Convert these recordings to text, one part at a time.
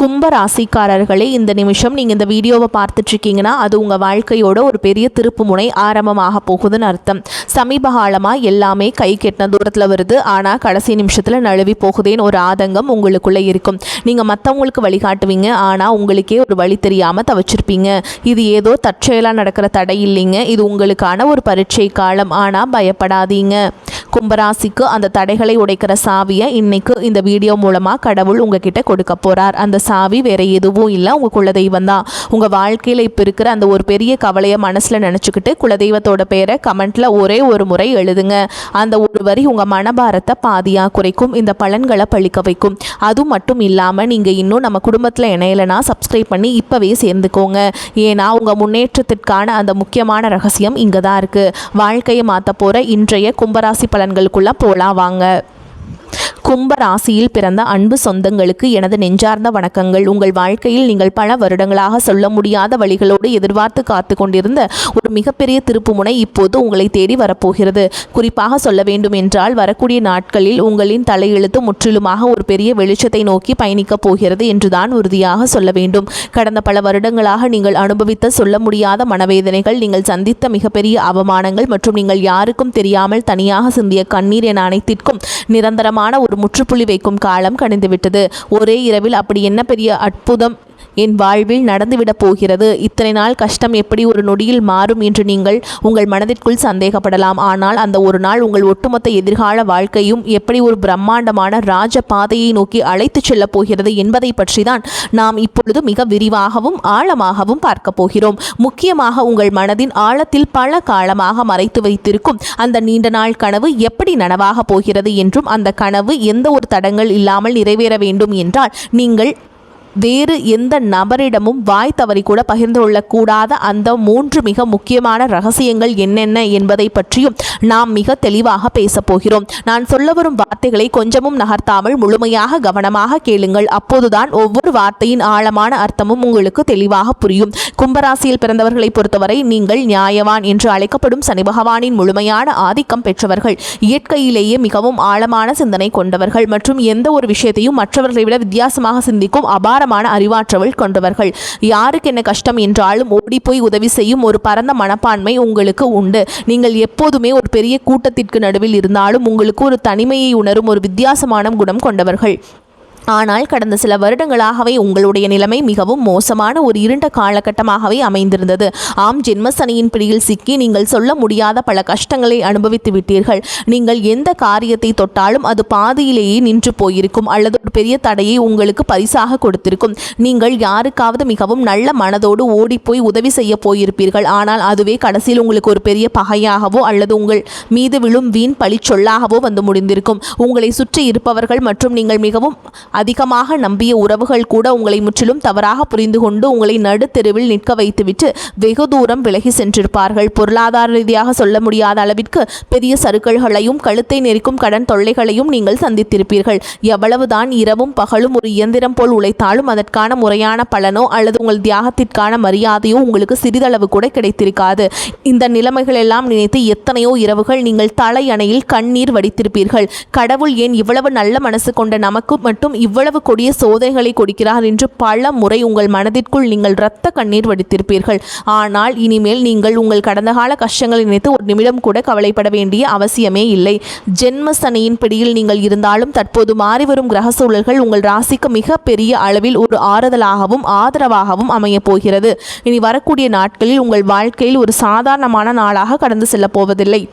கும்ப ராசிக்காரர்களே, இந்த நிமிஷம் நீங்கள் இந்த வீடியோவை பார்த்துட்ருக்கீங்கன்னா அது உங்கள் வாழ்க்கையோட ஒரு பெரிய திருப்பு முனை ஆரம்பமாக போகுதுன்னு அர்த்தம். சமீப காலமாக எல்லாமே கை கெட்டின தூரத்தில் வருது, ஆனால் கடைசி நிமிஷத்தில் நழுவி போகுதேன்னு ஒரு ஆதங்கம் உங்களுக்குள்ளே இருக்கும். நீங்கள் மற்றவங்களுக்கு வழிகாட்டுவீங்க, ஆனால் உங்களுக்கே ஒரு வழி தெரியாமல் தவிச்சிருப்பீங்க. இது ஏதோ தற்செயலாக நடக்கிற தடை இல்லைங்க, இது உங்களுக்கான ஒரு பரீட்சை காலம். ஆனால் பயப்படாதீங்க. கும்பராசிக்கு அந்த தடைகளை உடைக்கிற சாவியை இன்னைக்கு இந்த வீடியோ மூலமாக கடவுள் உங்ககிட்ட கொடுக்க போகிறார். அந்த சாவி வேற எதுவும் இல்லை, உங்கள் குலதெய்வம் தான். உங்கள் வாழ்க்கையில் இப்போ இருக்கிற அந்த ஒரு பெரிய கவலையை மனசில் நினச்சிக்கிட்டு குலதெய்வத்தோட பேரை கமெண்ட்டில் ஒரே ஒரு முறை எழுதுங்க. அந்த ஒரு வரி உங்கள் மனபாரத்தை பாதியாக குறைக்கும், இந்த பலன்களை பழிக்க வைக்கும். அது மட்டும் இல்லாமல் நீங்கள் இன்னும் நம்ம குடும்பத்தில் இணையலைன்னா சப்ஸ்கிரைப் பண்ணி இப்போவே சேர்ந்துக்கோங்க. ஏன்னா உங்கள் முன்னேற்றத்திற்கான அந்த முக்கியமான ரகசியம் இங்கே தான் இருக்குது. வாழ்க்கையை மாற்ற போகிற இன்றைய கும்பராசி பலன்களுக்குள்ள போலாம் வாங்க. கும்ப ராசியில் பிறந்த அன்பு சொந்தங்களுக்கு எனது நெஞ்சார்ந்த வணக்கங்கள். உங்கள் வாழ்க்கையில் நீங்கள் பல வருடங்களாக சொல்ல முடியாத வழிகளோடு எதிர்பார்த்து காத்து கொண்டிருந்த ஒரு மிகப்பெரிய திருப்புமுனை இப்போது உங்களை தேடி வரப்போகிறது. குறிப்பாக சொல்ல வேண்டும் என்றால் வரக்கூடிய நாட்களில் உங்களின் தலையெழுத்து முற்றிலுமாக ஒரு பெரிய வெளிச்சத்தை நோக்கி பயணிக்கப் போகிறது என்றுதான் உறுதியாக சொல்ல வேண்டும். கடந்த பல வருடங்களாக நீங்கள் அனுபவித்த சொல்ல முடியாத மனவேதனைகள், நீங்கள் சந்தித்த மிகப்பெரிய அவமானங்கள் மற்றும் நீங்கள் யாருக்கும் தெரியாமல் தனியாக சிந்திய கண்ணீர் என அனைத்திற்கும் நிரந்தரமான ஒரு முற்றுப்புள்ளி வைக்கும் காலம் கணிந்துவிட்டது. ஒரே இரவில் அப்படி என்ன பெரிய அற்புதம் என் வாழ்வில் நடந்துவிடப் போகிறது? இத்தனை நாள் கஷ்டம் எப்படி ஒரு நொடியில் மாறும் என்று நீங்கள் உங்கள் மனதிற்குள் சந்தேகப்படலாம். ஆனால் அந்த ஒரு நாள் உங்கள் ஒட்டுமொத்த எதிர்கால வாழ்க்கையும் எப்படி ஒரு பிரம்மாண்டமான ராஜ பாதையை நோக்கி அழைத்து செல்லப் போகிறது என்பதை பற்றி தான் நாம் இப்பொழுது மிக விரிவாகவும் ஆழமாகவும் பார்க்க போகிறோம். முக்கியமாக உங்கள் மனதின் ஆழத்தில் பல காலமாக மறைத்து வைத்திருக்கும் அந்த நீண்ட நாள் கனவு எப்படி நனவாக போகிறது என்றும், அந்த கனவு எந்த ஒரு தடங்கள் இல்லாமல் நிறைவேற வேண்டும் என்றால் நீங்கள் வேறு எந்த நபரிடமும் வாய் தவறி கூட பகிர்ந்து கொள்ளக்கூடாத அந்த 3 மிக முக்கியமான ரகசியங்கள் என்னென்ன என்பதை பற்றியும் நாம் மிக தெளிவாக பேசப்போகிறோம். நான் சொல்ல வரும் வார்த்தைகளை கொஞ்சமும் நகர்த்தாமல் முழுமையாக கவனமாக கேளுங்கள். அப்போதுதான் ஒவ்வொரு வார்த்தையின் ஆழமான அர்த்தமும் உங்களுக்கு தெளிவாக புரியும். கும்பராசியில் பிறந்தவர்களை பொறுத்தவரை நீங்கள் நியாயவான் என்று அழைக்கப்படும் சனி பகவானின் முழுமையான ஆதிக்கம் பெற்றவர்கள். இயற்கையிலேயே மிகவும் ஆழமான சிந்தனை கொண்டவர்கள் மற்றும் எந்த ஒரு விஷயத்தையும் மற்றவர்களை விட வித்தியாசமாக சிந்திக்கும் அபார அறிவாற்றல் கொண்டவர்கள். யாருக்கு என்ன கஷ்டம் என்றாலும் ஓடி போய் உதவி செய்யும் ஒரு பரந்த மனப்பான்மை உங்களுக்கு உண்டு. நீங்கள் எப்போதுமே ஒரு பெரிய கூட்டத்திற்கு நடுவில் இருந்தாலும் உங்களுக்கு ஒரு தனிமையை உணரும் ஒரு வித்தியாசமான குணம் கொண்டவர்கள். ஆனால் கடந்த சில வருடங்களாகவே உங்களுடைய நிலைமை மிகவும் மோசமான ஒரு இருண்ட காலகட்டமாகவே அமைந்திருந்தது. ஆம், ஜென்மசனியின் பிடியில் சிக்கி நீங்கள் சொல்ல முடியாத பல கஷ்டங்களை அனுபவித்து விட்டீர்கள். நீங்கள் எந்த காரியத்தை தொட்டாலும் அது பாதியிலேயே நின்று போயிருக்கும் அல்லது ஒரு பெரிய தடையை உங்களுக்கு பரிசாக கொடுத்திருக்கும். நீங்கள் யாருக்காவது மிகவும் நல்ல மனதோடு ஓடி போய் உதவி செய்ய போயிருப்பீர்கள். ஆனால் அதுவே கடைசியில் உங்களுக்கு ஒரு பெரிய பகையாகவோ அல்லது உங்கள் மீது விழும் வீண் பழி சொல்லாகவோ வந்து முடிந்திருக்கும். உங்களை சுற்றி இருப்பவர்கள் மற்றும் நீங்கள் மிகவும் அதிகமாக நம்பிய உறவுகள் கூட உங்களை முற்றிலும் தவறாக புரிந்து கொண்டு உங்களை நடுத்தெருவில் நிற்க வைத்துவிட்டு வெகு தூரம் விலகி சென்றிருப்பார்கள். பொருளாதார ரீதியாக சொல்ல முடியாத அளவிற்கு பெரிய சறுக்கல்களையும் கழுத்தை நெரிக்கும் கடன் தொல்லைகளையும் நீங்கள் சந்தித்திருப்பீர்கள். எவ்வளவுதான் இரவும் பகலும் ஒரு இயந்திரம் போல் உழைத்தாலும் அதற்கான முறையான பலனோ அல்லது உங்கள் தியாகத்திற்கான மரியாதையோ உங்களுக்கு சிறிதளவு கூட கிடைத்திருக்காது. இந்த நிலைமைகள் எல்லாம் நினைத்து எத்தனையோ இரவுகள் நீங்கள் தலையணையில் கண்ணீர் வடித்திருப்பீர்கள். கடவுள் ஏன் இவ்வளவு நல்ல மனசு கொண்ட நமக்கு மட்டும் இவ்வளவு கொடிய சோதனைகளை கொடுக்கிறார் என்று பல முறை உங்கள் மனதிற்குள் நீங்கள் இரத்த கண்ணீர் வடித்திருப்பீர்கள். ஆனால் இனிமேல் நீங்கள் உங்கள் கடந்த கால கஷ்டங்களை நினைத்து ஒரு நிமிடம் கூட கவலைப்பட வேண்டிய அவசியமே இல்லை. ஜென்ம சனியின் பிடியில் நீங்கள் இருந்தாலும் தற்போது மாறிவரும் கிரக சூழல்கள் உங்கள் ராசிக்கு மிக பெரிய அளவில் ஒரு ஆறுதலாகவும் ஆதரவாகவும் அமையப் போகிறது. இனி வரக்கூடிய நாட்களில் உங்கள் வாழ்க்கையில் ஒரு சாதாரணமான நாளாக கடந்து செல்ல போவதில்லை.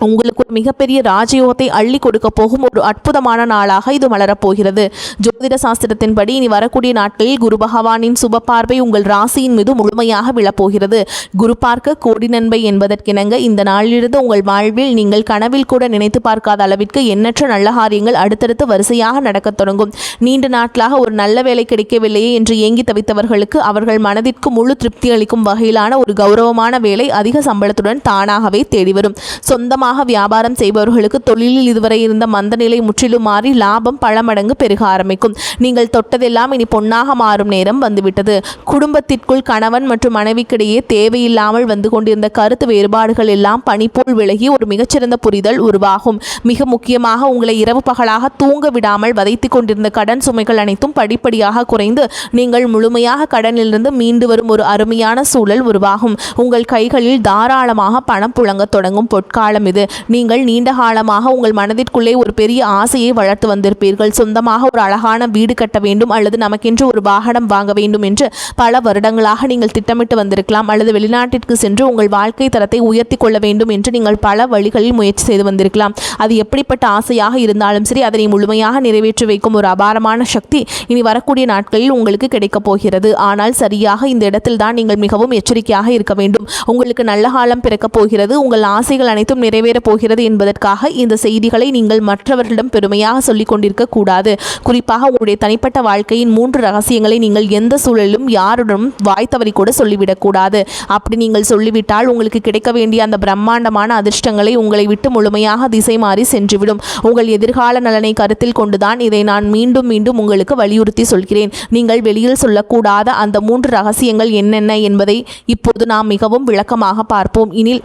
உங்களுக்கு ஒரு மிகப்பெரிய ராஜயோகத்தை அள்ளி கொடுக்க போகும் ஒரு அற்புதமான நாளாக இது மலரப்போகிறது. ஜோதிட சாஸ்திரத்தின்படி இனி வரக்கூடிய நாட்களில் குரு பகவானின் சுப பார்வை உங்கள் ராசியின் மீது முழுமையாக விழப்போகிறது. குரு பார்க்க கோடி நன்மை என்பதற்கிணங்க இந்த நாளிலிருந்து உங்கள் வாழ்வில் நீங்கள் கனவில் கூட நினைத்து பார்க்காத அளவிற்கு எண்ணற்ற நல்ல காரியங்கள் அடுத்தடுத்து வரிசையாக நடக்கத் தொடங்கும். நீண்ட நாட்களாக ஒரு நல்ல வேலை கிடைக்கவில்லையே என்று ஏங்கி தவித்தவர்களுக்கு அவர்கள் மனதிற்கு முழு திருப்தி அளிக்கும் வகையிலான ஒரு கௌரவமான வேலை அதிக சம்பளத்துடன் தானாகவே தேடி வரும். சொந்தமாக சொந்தமாக வியாபாரம் செய்பவர்களுக்கு தொழிலில் இதுவரை இருந்த மந்த நிலை முற்றிலும் மாறி லாபம் பல மடங்கு பெருக ஆரம்பிக்கும். நீங்கள் தொட்டதெல்லாம் இனி பொன்னாக மாறும் நேரம் வந்துவிட்டது. குடும்பத்திற்குள் கணவன் மற்றும் மனைவிக்கிடையே தேவையில்லாமல் வந்து கொண்டிருந்த கருத்து வேறுபாடுகள் எல்லாம் பனிபோல் விலகி ஒரு மிகச்சிறந்த புரிதல் உருவாகும். மிக முக்கியமாக உங்களை இரவு பகலாக தூங்க விடாமல் வதைத்து கொண்டிருந்த கடன் சுமைகள் அனைத்தும் படிப்படியாக குறைந்து நீங்கள் முழுமையாக கடனிலிருந்து மீண்டு வரும் ஒரு அருமையான சூழல் உருவாகும். உங்கள் கைகளில் தாராளமாக பணம் புழங்க தொடங்கும் பொற்காலம் இது. நீங்கள் நீண்ட காலமாக உங்கள் மனதிற்குள்ளே ஒரு பெரிய ஆசையை வளர்த்து வந்திருப்பீர்கள். சொந்தமாக ஒரு அழகான வீடு கட்ட வேண்டும் அல்லது நமக்கென்று ஒரு வாகனம் வாங்க வேண்டும் என்று பல வருடங்களாக நீங்கள் திட்டமிட்டு வந்திருக்கலாம். அல்லது வெளிநாட்டிற்கு சென்று உங்கள் வாழ்க்கை தரத்தை உயர்த்தி கொள்ள வேண்டும் என்று நீங்கள் பல வழிகளில் முயற்சி செய்து வந்திருக்கலாம். அது எப்படிப்பட்ட ஆசையாக இருந்தாலும் சரி, அதனை முழுமையாக நிறைவேற்றி வைக்கும் ஒரு அபாரமான சக்தி இனி வரக்கூடிய நாட்களில் உங்களுக்கு கிடைக்கப் போகிறது. ஆனால் சரியாக இந்த இடத்தில் தான் நீங்கள் மிகவும் எச்சரிக்கையாக இருக்க வேண்டும். உங்களுக்கு நல்ல காலம் பிறக்கப் போகிறது. உங்கள் ஆசைகள் அனைத்தும் நிறைவேறப் போகிறது என்பதற்காக இந்த செய்திகளை நீங்கள் மற்றவர்களிடம் பெருமையாக சொல்லிக் கொண்டிருக்க கூடாது. குறிப்பாக உங்களுடைய தனிப்பட்ட வாழ்க்கையின் 3 ரகசியங்களை நீங்கள் எந்த சூழலிலும் யாருடனும் வாய் தவறி கூட சொல்லிவிடக்கூடாது. அப்படி நீங்கள் சொல்லிவிட்டால் உங்களுக்கு கிடைக்க வேண்டிய அந்த பிரம்மாண்டமான அதிர்ஷ்டங்களை உங்களை விட்டு முழுமையாக திசை மாறி சென்றுவிடும். உங்கள் எதிர்கால நலனை கருத்தில் கொண்டுதான் இதை நான் மீண்டும் மீண்டும் உங்களுக்கு வலியுறுத்தி சொல்கிறேன். நீங்கள் வெளியில் சொல்லக்கூடாத அந்த 3 ரகசியங்கள் என்னென்ன என்பதை இப்போது நாம் மிகவும் விளக்கமாக பார்ப்போம். இனில்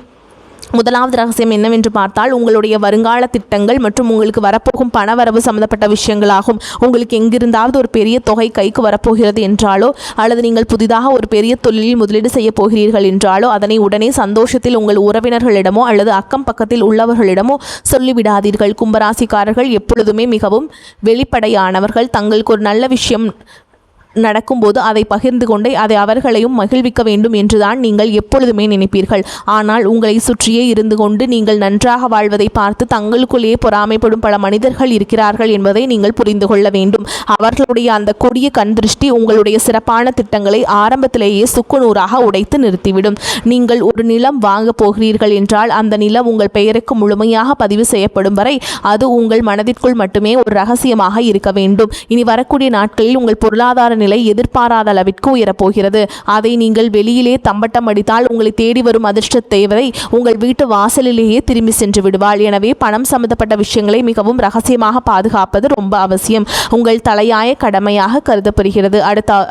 முதலாவது ரகசியம் என்னவென்று பார்த்தால், உங்களுடைய வருங்கால திட்டங்கள் மற்றும் உங்களுக்கு வரப்போகும் பணவரவு சம்பந்தப்பட்ட விஷயங்களாகும். உங்களுக்கு எங்கிருந்தாவது ஒரு பெரிய தொகை கைக்கு வரப்போகிறது என்றாலோ அல்லது நீங்கள் புதிதாக ஒரு பெரிய தொழிலில் முதலீடு செய்ய போகிறீர்கள் என்றாலோ அதனை உடனே சந்தோஷத்தில் உங்கள் உறவினர்களிடமோ அல்லது அக்கம் பக்கத்தில் உள்ளவர்களிடமோ சொல்லிவிடாதீர்கள். கும்பராசிக்காரர்கள் எப்பொழுதுமே மிகவும் வெளிப்படையானவர்கள். தங்களுக்கு ஒரு நல்ல விஷயம் நடக்கும்போது அதை பகிர்ந்து கொண்டே அதை அவர்களையும் மகிழ்விக்க வேண்டும் என்றுதான் நீங்கள் எப்பொழுதுமே நினைப்பீர்கள். ஆனால் உங்களை சுற்றியே இருந்து கொண்டு நீங்கள் நன்றாக வாழ்வதை பார்த்து தங்களுக்குள்ளேயே பொறாமைப்படும் பல மனிதர்கள் இருக்கிறார்கள் என்பதை நீங்கள் புரிந்து கொள்ள வேண்டும். அவர்களுடைய அந்த கொடிய கண் திருஷ்டி உங்களுடைய சிறப்பான திட்டங்களை ஆரம்பத்திலேயே சுக்குநூறாக உடைத்து நிறுத்திவிடும். நீங்கள் ஒரு நிலம் வாங்க போகிறீர்கள் என்றால் அந்த நிலம் உங்கள் பெயருக்கு முழுமையாக பதிவு செய்யப்படும் வரை அது உங்கள் மனதிற்குள் மட்டுமே ஒரு ரகசியமாக இருக்க வேண்டும். இனி வரக்கூடிய நாட்களில் உங்கள் பொருளாதார நிலை எதிர்பாராத அளவிற்கு உயரப்போகிறது. அதை நீங்கள் வெளியிலே தம்பட்டம் அடித்தால் உங்களை தேடி வரும் அதிர்ஷ்ட தேவதை உங்கள் வீட்டு வாசலிலேயே திரும்பி சென்று விடுவாள். எனவே பணம் சம்பந்தப்பட்ட விஷயங்களை மிகவும் ரகசியமாக பாதுகாப்பது ரொம்ப அவசியம். உங்கள் தலையாய கடமையாக கருதப்படுகிறது.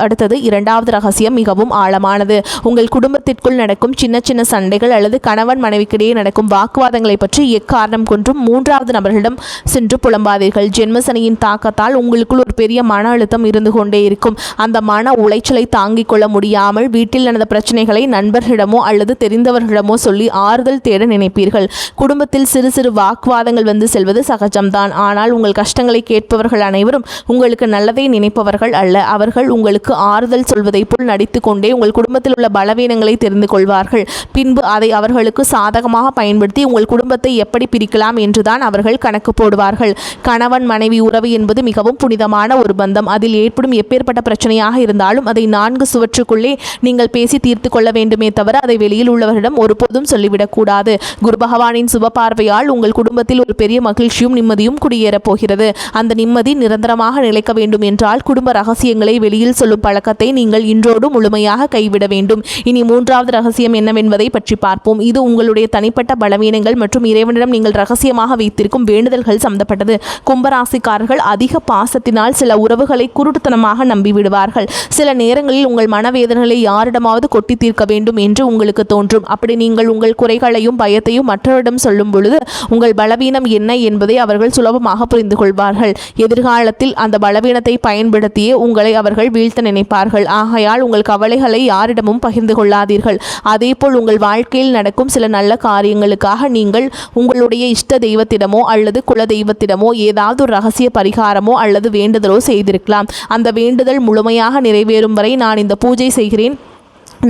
அடுத்தது இரண்டாவது ரகசியம் மிகவும் ஆழமானது. உங்கள் குடும்பத்திற்குள் நடக்கும் சின்ன சின்ன சண்டைகள் அல்லது கணவன் மனைவிக்கிடையே நடக்கும் வாக்குவாதங்களை பற்றி எக்காரணம் கொண்டும் 3வது நபர்களிடம் சென்று புலம்பாதீர்கள். ஜென்மசனியின் தாக்கத்தால் உங்களுக்குள் ஒரு பெரிய மன அழுத்தம் இருந்து கொண்டே இருக்கும். அந்த மன உளைச்சலை தாங்கிக் கொள்ள முடியாமல் வீட்டில் நடந்த பிரச்சனைகளை நண்பர்களிடமோ அல்லது தெரிந்தவர்களிடமோ சொல்லி ஆறுதல் தேட நினைப்பீர்கள். குடும்பத்தில் சிறு சிறு வாக்குவாதங்கள் வந்து செல்வது சகஜம்தான். ஆனால் உங்கள் கஷ்டங்களை கேட்பவர்கள் அனைவரும் உங்களுக்கு நல்லதை நினைப்பவர்கள் அல்ல. அவர்கள் உங்களுக்கு ஆறுதல் சொல்வதை போல் நடித்து கொண்டே உங்கள் குடும்பத்தில் உள்ள பலவீனங்களை தெரிந்து கொள்வார்கள். பின்பு அதை அவர்களுக்கு சாதகமாக பயன்படுத்தி உங்கள் குடும்பத்தை எப்படி பிரிக்கலாம் என்றுதான் அவர்கள் கணக்கு போடுவார்கள். கணவன் மனைவி உறவு என்பது மிகவும் புனிதமான ஒரு பந்தம். அதில் ஏற்படும் எப்பேற்பட்ட பிரச்சனையாக இருந்தாலும் அதை 4 சுவற்றுக்குள்ளே நீங்கள் பேசி தீர்த்து கொள்ள வேண்டுமே தவிர அதை வெளியில் உள்ளவரிடம் ஒருபோதும் சொல்லிவிடக்கூடாது. குரு பகவானின் சுப பார்வையால் உங்கள் குடும்பத்தில் ஒரு பெரிய மகிழ்ச்சியும் நிம்மதியும் குடியேறப் போகிறது. அந்த நிம்மதி நிரந்தரமாக நிலைக்க வேண்டும் என்றால் குடும்ப ரகசியங்களை வெளியில் சொல்லும் பழக்கத்தை நீங்கள் இன்றோடு முழுமையாக கைவிட வேண்டும். இனி 3வது ரகசியம் என்னவென்பதை பற்றி பார்ப்போம். இது உங்களுடைய தனிப்பட்ட பலவீனங்கள் மற்றும் இறைவனிடம் நீங்கள் ரகசியமாக வைத்திருக்கும் வேண்டுதல்கள் சம்பந்தப்பட்டது. கும்பராசிக்காரர்கள் அதிக பாசத்தினால் சில உறவுகளை குருட்டுத்தனமாக நம்பிவிடுவார்கள். சில நேரங்களில் உங்கள் மனவேதனைகளை யாரிடமாவது கொட்டி தீர்க்க வேண்டும் என்று உங்களுக்கு தோன்றும். அப்படி நீங்கள் உங்கள் குறைகளையும் பயத்தையும் மற்றவரிடம் சொல்லும் பொழுது உங்கள் பலவீனம் என்ன என்பதை அவர்கள் சுலபமாக புரிந்து கொள்வார்கள். எதிர்காலத்தில் அந்த பலவீனத்தை பயன்படுத்தியே உங்களை அவர்கள் வீழ்த்த நினைப்பார்கள். ஆகையால் உங்கள் கவலைகளை யாரிடமும் பகிர்ந்து கொள்ளாதீர்கள். அதேபோல் உங்கள் வாழ்க்கையில் நடக்கும் சில நல்ல காரியங்களுக்காக நீங்கள் உங்களுடைய இஷ்ட தெய்வத்திடமோ அல்லது குல தெய்வத்திடமோ ஏதாவது ஒரு ரகசிய பரிகாரமோ அல்லது வேண்டுதலோ செய்திருக்கலாம். அந்த வேண்டுதல் முழுமையாக நிறைவேறும் வரை நான் இந்த பூஜை செய்கிறேன்,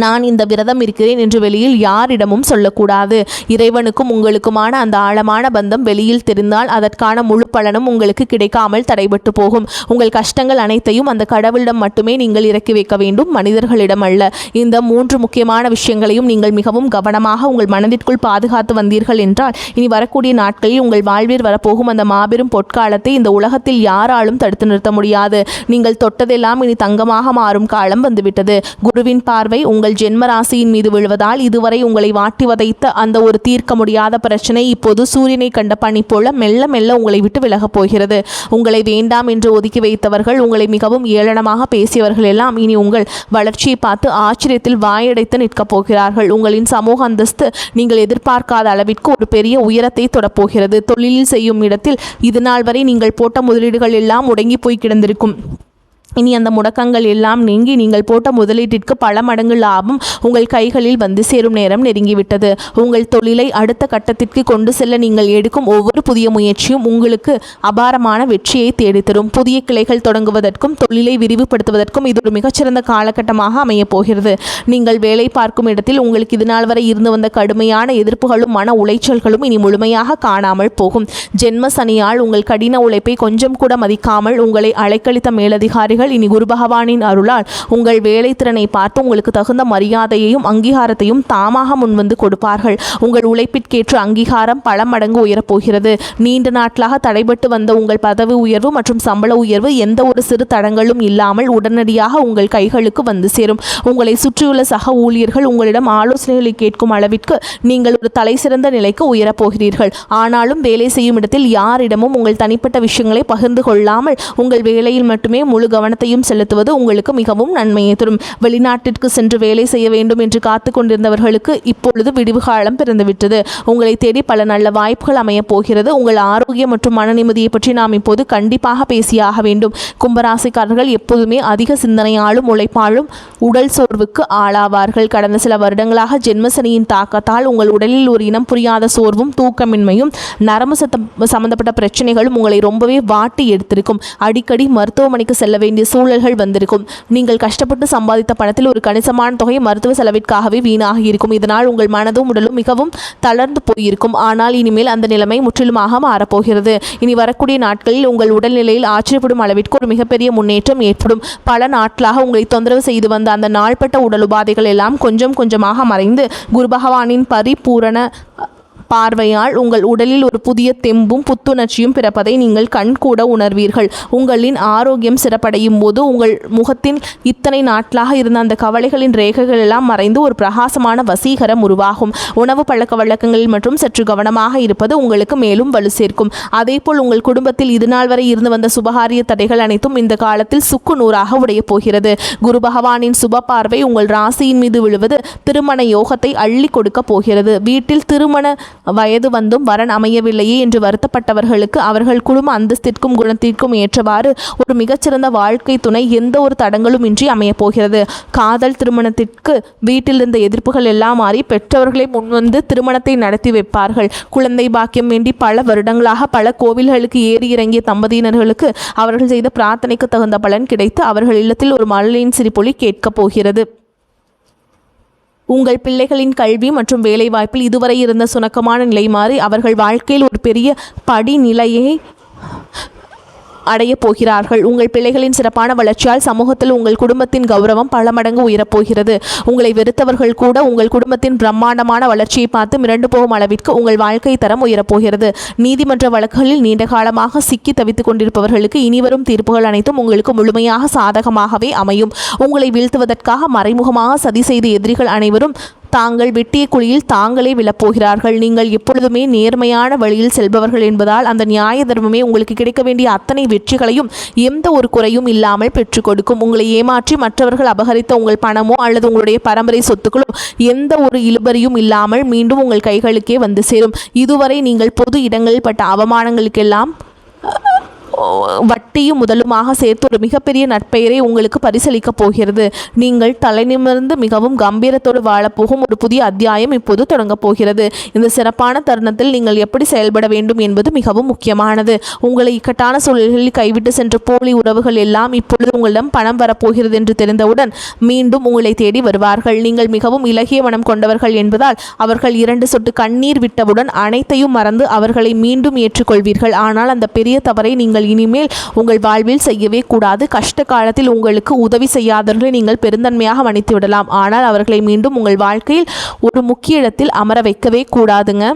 நான் இந்த விரதம் இருக்கிறேன் என்று வெளியில் யாரிடமும் சொல்லக்கூடாது. இறைவனுக்கும் உங்களுக்குமான அந்த ஆழமான பந்தம் வெளியில் தெரிந்தால் அதற்கான முழு பலனும் உங்களுக்கு கிடைக்காமல் தடைபட்டு போகும். உங்கள் கஷ்டங்கள் அனைத்தையும் அந்த கடவுளிடம் மட்டுமே நீங்கள் இறக்கி வைக்க வேண்டும், மனிதர்களிடம் அல்ல. இந்த 3 முக்கியமான விஷயங்களையும் நீங்கள் மிகவும் கவனமாக உங்கள் மனதிற்குள் பாதுகாத்து வந்தீர்கள் என்றால் இனி வரக்கூடிய நாட்களில் உங்கள் வாழ்வில் வரப்போகும் அந்த மாபெரும் பொற்காலத்தை இந்த உலகத்தில் யாராலும் தடுத்து நிறுத்த முடியாது. நீங்கள் தொட்டதெல்லாம் இனி தங்கமாக மாறும் காலம் வந்துவிட்டது. குருவின் பார்வை உங்கள் உங்கள் ஜென்ம ராசியின் மீது விழுவதால் இதுவரை உங்களை வாட்டி வதைத்த அந்த ஒரு தீர்க்க முடியாத பிரச்சனை இப்போது சூரியனை கண்ட பனி போல மெல்ல மெல்ல உங்களை விட்டு விலகப் போகிறது. உங்களை வேண்டாம் என்று ஒதுக்கி வைத்தவர்கள், உங்களை மிகவும் ஏளனமாக பேசியவர்கள் எல்லாம் இனி உங்கள் வளர்ச்சியை பார்த்து ஆச்சரியத்தில் வாயடைத்து நிற்கப் போகிறார்கள். உங்களின் சமூக அந்தஸ்து நீங்கள் எதிர்பார்க்காத அளவிற்கு ஒரு பெரிய உயரத்தை தொடப்போகிறது. தொழிலில் செய்யும் இடத்தில் இதுநாள் வரை நீங்கள் போட்ட முதலீடுகள் எல்லாம் முடங்கி போய் கிடந்திருக்கும். இனி அந்த முடக்கங்கள் எல்லாம் நீங்கி நீங்கள் போட்ட முதலீட்டிற்கு பல மடங்கு லாபம் உங்கள் கைகளில் வந்து சேரும் நேரம் நெருங்கிவிட்டது. உங்கள் தொழிலை அடுத்த கட்டத்திற்கு கொண்டு செல்ல நீங்கள் எடுக்கும் ஒவ்வொரு புதிய முயற்சியும் உங்களுக்கு அபாரமான வெற்றியை தேடித்தரும். புதிய கிளைகள் தொடங்குவதற்கும் தொழிலை விரிவுபடுத்துவதற்கும் இது ஒரு மிகச்சிறந்த காலகட்டமாக அமையப் போகிறது. நீங்கள் வேலை பார்க்கும் இடத்தில் உங்களுக்கு இதுநாள் வரை இருந்து வந்த கடுமையான எதிர்ப்புகளும் மன உளைச்சல்களும் இனி முழுமையாக காணாமல் போகும். ஜென்ம சனியால் உங்கள் கடின உழைப்பை கொஞ்சம் கூட மதிக்காமல் உங்களை அலைக்கழித்த மேலதிகாரிகள் இனி குரு பகவானின் அருளால் உங்கள் வேலை திறனை பார்த்து உங்களுக்கு தகுந்த மரியாதையையும் அங்கீகாரத்தையும் தாமாக முன்வந்து கொடுப்பார்கள். உங்கள் உழைப்பிற்கேற்ற அங்கீகாரம் பல மடங்கு உயரப்போகிறது. நீண்ட நாட்களாக தடைபட்டு வந்த உங்கள் பதவி உயர்வு மற்றும் சம்பள உயர்வு எந்த ஒரு சிறு தடங்களும் இல்லாமல் உடனடியாக உங்கள் கைகளுக்கு வந்து சேரும். உங்களை சுற்றியுள்ள சக ஊழியர்கள் உங்களிடம் ஆலோசனைகளை கேட்கும் அளவிற்கு நீங்கள் ஒரு தலை சிறந்த நிலைக்கு உயரப்போகிறீர்கள். ஆனாலும் வேலை செய்யும் இடத்தில் யாரிடமும் உங்கள் தனிப்பட்ட விஷயங்களை பகிர்ந்து கொள்ளாமல் உங்கள் வேலையில் மட்டுமே முழு கவனத்தையும் செலுத்துவது உங்களுக்கு மிகவும் நன்மையை தரும். வெளிநாட்டிற்கு சென்று வேலை செய்ய வேண்டும் என்று காத்து கொண்டிருந்தவர்களுக்கு இப்பொழுது விடிவு காலம் பிறந்துவிட்டது. உங்களை தேடி பல நல்ல வாய்ப்புகள் அமையப் போகிறது. உங்கள் ஆரோக்கியம் மற்றும் மன நிம்மதியை பற்றி நாம் இப்போது கண்டிப்பாக பேசியாக வேண்டும். கும்பராசிக்காரர்கள் எப்போதுமே அதிக சிந்தனையாலும் உழைப்பாலும் உடல் சோர்வுக்கு ஆளாவார்கள். கடந்த சில வருடங்களாக ஜென்மசனியின் தாக்கத்தால் உங்கள் உடலில் ஒரு இனம் புரியாத சோர்வும் தூக்கமின்மையும் நரம்பு சம்பந்தப்பட்ட பிரச்சனைகளும் உங்களை ரொம்பவே வாட்டி எடுத்திருக்கும். அடிக்கடி மருத்துவமனைக்கு செல்ல வேண்டிய சூழல்கள் வந்திருக்கும். நீங்கள் கஷ்டப்பட்டு சம்பாதித்த பணத்தில் ஒரு கணிசமான தொகை மருத்துவ செலவிற்காகவே வீணாகி இருக்கும். இதனால் உங்கள் மனதும் உடலும் மிகவும் தளர்ந்து போயிருக்கும். ஆனால் இனிமேல் அந்த நிலைமை முற்றிலுமாக மாறப்போகிறது. இனி வரக்கூடிய நாட்களில் உங்கள் உடல்நிலையில் ஆச்சரியப்படும் அளவிற்கு ஒரு மிகப்பெரிய முன்னேற்றம் ஏற்படும். பல நாட்களாக உங்களை தொந்தரவு செய்து வந்த அந்த நாள்பட்ட உடல் உபாதைகள் எல்லாம் கொஞ்சம் கொஞ்சமாக மறைந்து குரு பகவானின் பரிபூரண பார்வையால் உங்கள் உடலில் ஒரு புதிய தெம்பும் புத்துணர்ச்சியும் பிறப்பதை நீங்கள் கண்கூட உணர்வீர்கள். உங்களின் ஆரோக்கியம் சிறப்படையும் போது உங்கள் முகத்தின் இத்தனை நாட்களாக இருந்த அந்த கவலைகளின் ரேகைகள் எல்லாம் மறைந்து ஒரு பிரகாசமான வசீகரம் உருவாகும். உணவு பழக்க வழக்கங்களில் மற்றும் சற்று கவனமாக இருப்பது உங்களுக்கு மேலும் வலு சேர்க்கும். அதேபோல் உங்கள் குடும்பத்தில் இதுநாள் வரை இருந்து வந்த சுபகாரிய தடைகள் அனைத்தும் இந்த காலத்தில் சுக்கு நூறாக உடைய போகிறது. குரு பகவானின் சுப பார்வை உங்கள் ராசியின் மீது விழுவது திருமண யோகத்தை அள்ளி கொடுக்க போகிறது. வீட்டில் திருமண வயது வந்தும் வரன் அமையவில்லையே என்று வருத்தப்பட்டவர்களுக்கு அவர்கள் குடும்ப அந்தஸ்திற்கும் குணத்திற்கும் ஏற்றவாறு ஒரு மிகச்சிறந்த வாழ்க்கை துணை எந்த ஒரு தடங்களும் இன்றி அமையப் போகிறது. காதல் திருமணத்திற்கு வீட்டில் இருந்த எதிர்ப்புகள் எல்லாம் மாறி பெற்றவர்களை முன்வந்து திருமணத்தை நடத்தி வைப்பார்கள். குழந்தை பாக்கியம் வேண்டி பல வருடங்களாக பல கோவில்களுக்கு ஏறி இறங்கிய தம்பதியினர்களுக்கு அவர்கள் செய்த பிரார்த்தனைக்கு தகுந்த பலன் கிடைத்து அவர்கள் இல்லத்தில் ஒரு மழலையின் சிரிப்பொலி கேட்கப் போகிறது. உங்கள் பிள்ளைகளின் கல்வி மற்றும் வேலைவாய்ப்பில் இதுவரை இருந்த சுணக்கமான நிலை மாறி அவர்கள் வாழ்க்கையில் ஒரு பெரிய படிநிலையை அடையப் போகிறார்கள். உங்கள் பிள்ளைகளின் சிறப்பான வளர்ச்சியால் சமூகத்தில் உங்கள் குடும்பத்தின் கௌரவம் பல மடங்கு உயரப்போகிறது. உங்களை வெறுத்தவர்கள் கூட உங்கள் குடும்பத்தின் பிரம்மாண்டமான வளர்ச்சியை பார்த்து மிரண்டு போகும் அளவிற்கு உங்கள் வாழ்க்கை தரம் உயரப்போகிறது. நீதிமன்ற வழக்குகளில் நீண்ட காலமாக சிக்கி தவித்துக் கொண்டிருப்பவர்களுக்கு இனிவரும் தீர்ப்புகள் அனைத்தும் உங்களுக்கு முழுமையாக சாதகமாகவே அமையும். உங்களை வீழ்த்துவதற்காக மறைமுகமாக சதி செய்த எதிரிகள் அனைவரும் தாங்கள் வெட்டிய குழியில் தாங்களே விழப்போகிறார்கள். நீங்கள் எப்பொழுதுமே நேர்மையான வழியில் செல்பவர்கள் என்பதால் அந்த நியாய தர்மமே உங்களுக்கு கிடைக்க வேண்டிய அத்தனை வெற்றிகளையும் எந்த ஒரு குறையும் இல்லாமல் பெற்றுக் கொடுக்கும். உங்களை ஏமாற்றி மற்றவர்கள் அபகரித்த உங்கள் பணமோ அல்லது உங்களுடைய பரம்பரை சொத்துக்களோ எந்த ஒரு இழுபறியும் இல்லாமல் மீண்டும் உங்கள் கைகளுக்கே வந்து சேரும். இதுவரை நீங்கள் பொது இடங்களில் பட்ட அவமானங்களுக்கெல்லாம் வட்டியும் முதலுமாக சேர்த்து ஒரு மிகப்பெரிய நற்பெயரை உங்களுக்கு பரிசளிக்கப் போகிறது. நீங்கள் தலைநிமிர்ந்து மிகவும் கம்பீரத்தோடு வாழப்போகும் ஒரு புதிய அத்தியாயம் இப்போது தொடங்கப் போகிறது. இந்த சிறப்பான தருணத்தில் நீங்கள் எப்படி செயல்பட வேண்டும் என்பது மிகவும் முக்கியமானது. உங்களை இக்கட்டான சூழல்களில் கைவிட்டு சென்ற போலி உறவுகள் எல்லாம் இப்பொழுது உங்களிடம் பணம் வரப்போகிறது என்று தெரிந்தவுடன் மீண்டும் உங்களை தேடி வருவார்கள். நீங்கள் மிகவும் இலகிய மனம் கொண்டவர்கள் என்பதால் அவர்கள் 2 சொட்டு கண்ணீர் விட்டவுடன் அனைத்தையும் மறந்து அவர்களை மீண்டும் ஏற்றுக்கொள்வீர்கள். ஆனால் அந்த பெரிய தவறை நீங்கள் இனிமேல் உங்கள் வாழ்வில் செய்யவே கூடாது. கஷ்ட காலத்தில் உங்களுக்கு உதவி செய்யாதவர்களை நீங்கள் பெருந்தன்மையாக மன்னித்து விடலாம். ஆனால் அவர்களை மீண்டும் உங்கள் வாழ்க்கையில் ஒரு முக்கிய இடத்தில் அமர வைக்கவே கூடாதுங்க.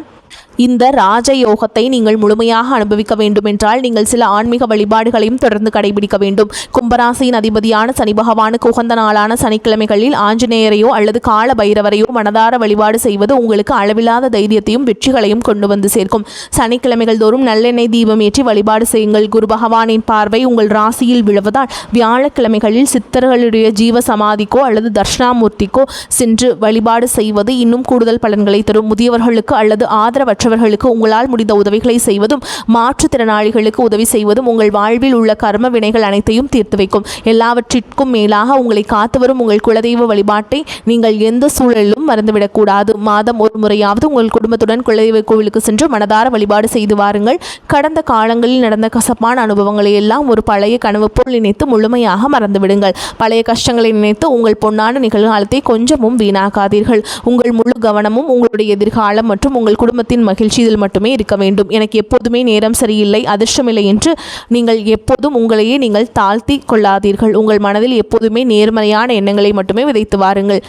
இந்த ராஜயோகத்தை நீங்கள் முழுமையாக அனுபவிக்க வேண்டும் என்றால் நீங்கள் சில ஆன்மீக வழிபாடுகளையும் தொடர்ந்து கடைபிடிக்க வேண்டும். கும்பராசியின் அதிபதியான சனி பகவானுக்கு உகந்த நாளான சனிக்கிழமைகளில் ஆஞ்சநேயரையோ அல்லது கால பைரவரையோ மனதார வழிபாடு செய்வது உங்களுக்கு அளவில்லாத தைரியத்தையும் வெற்றிகளையும் கொண்டு வந்து சேர்க்கும். சனிக்கிழமைகள் தோறும் நல்லெண்ணெய் தீபம் ஏற்றி வழிபாடு செய்யுங்கள். குரு பகவானின் பார்வை உங்கள் ராசியில் விழுவதால் வியாழக்கிழமைகளில் சித்தர்களுடைய ஜீவ சமாதிக்கோ அல்லது தர்ஷனாமூர்த்திக்கோ சென்று வழிபாடு செய்வது இன்னும் கூடுதல் பலன்களை தரும். முதியவர்களுக்கு அல்லது ஆதரவற்றவர்களுக்கு உங்களால் முடிந்த உதவிகளை செய்வதும் மாற்றுத்திறனாளிகளுக்கு உதவி செய்வதும் உங்கள் வாழ்வில் உள்ள கர்ம வினைகள் அனைத்தையும் தீர்த்து வைக்கும். எல்லாவற்றிற்கும் மேலாக உங்களை காத்து வரும் உங்கள் குலதெய்வ வழிபாட்டை நீங்கள் எந்த சூழலிலும் மறந்துவிடக்கூடாது. மாதம் ஒரு முறையாவது உங்கள் குடும்பத்துடன் குலதெய்வ கோவிலுக்கு சென்று மனதார வழிபாடு செய்து வாருங்கள். கடந்த காலங்களில் நடந்த கசப்பான அனுபவங்களை எல்லாம் ஒரு பழைய கனவு போல் நினைத்து முழுமையாக மறந்துவிடுங்கள். பழைய கஷ்டங்களை நினைத்து உங்கள் பொன்னான நிகழ்காலத்தை கொஞ்சமும் வீணாக்காதீர்கள். உங்கள் முழு கவனமும் உங்களுடைய எதிர்காலம் மற்றும் உங்கள் குடும்பத்தின் மகிழ்ச்சி இதில் மட்டுமே இருக்க வேண்டும். எனக்கு எப்போதுமே நேரம் சரியில்லை, அதிர்ஷ்டமில்லை என்று நீங்கள் எப்போதும் உங்களையே நீங்கள் தாழ்த்தி கொள்ளாதீர்கள். உங்கள் மனதில் எப்போதுமே நேர்மறையான எண்ணங்களை மட்டுமே விதைத்து வாருங்கள்.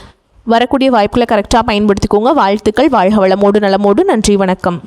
வரக்கூடிய வாய்ப்புகளை கரெக்டாக பயன்படுத்திக்கோங்க. வாழ்த்துக்கள். வாழ்க வளமோடு நலமோடு. நன்றி, வணக்கம்.